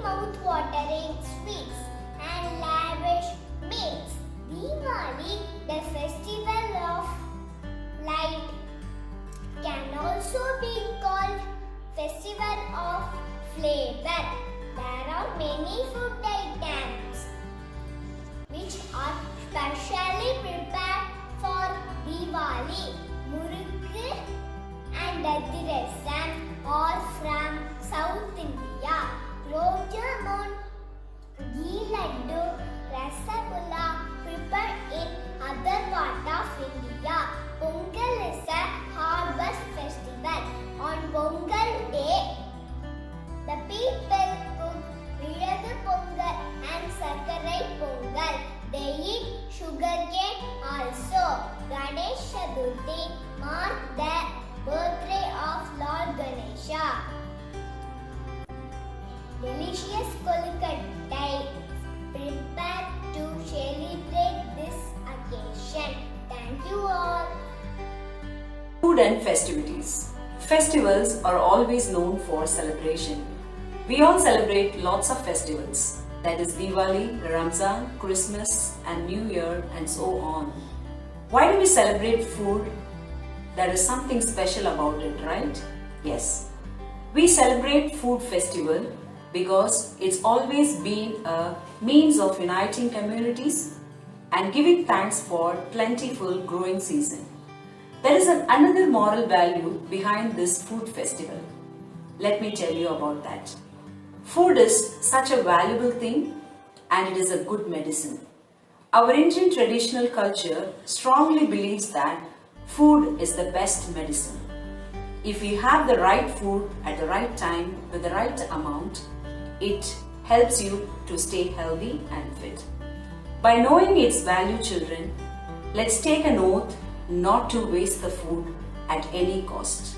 mouth-watering sweets and lavish meals. Diwali, the festival of light, can also be called festival of flavor. There are many food items which are specially prepared for Diwali. Murukku and Adhirasam are from South India. Gulab Jamun, ghee laddu, rasagulla prepared in other part of India. Pongal is a harvest festival. On Pongal day, the people cook Vizhagu Pongal and Sakarai Pongal. They eat sugarcane also. Ganesh Chaturthi marks the birthday of Lord Ganesha. Delicious kolkattai prepared to celebrate this occasion. Thank you all. Food and festivities. Festivals are always known for celebration. We all celebrate lots of festivals. That is Diwali, Ramzan, Christmas and New Year and so on. Why do we celebrate food? There is something special about it, right? Yes. We celebrate food festival because it's always been a means of uniting communities and giving thanks for plentiful growing season. There is another moral value behind this food festival. Let me tell you about that. Food is such a valuable thing and it is a good medicine. Our Indian traditional culture strongly believes that food is the best medicine. If we have the right food at the right time with the right amount, it helps you to stay healthy and fit. By knowing its value, children, let's take an oath not to waste the food at any cost.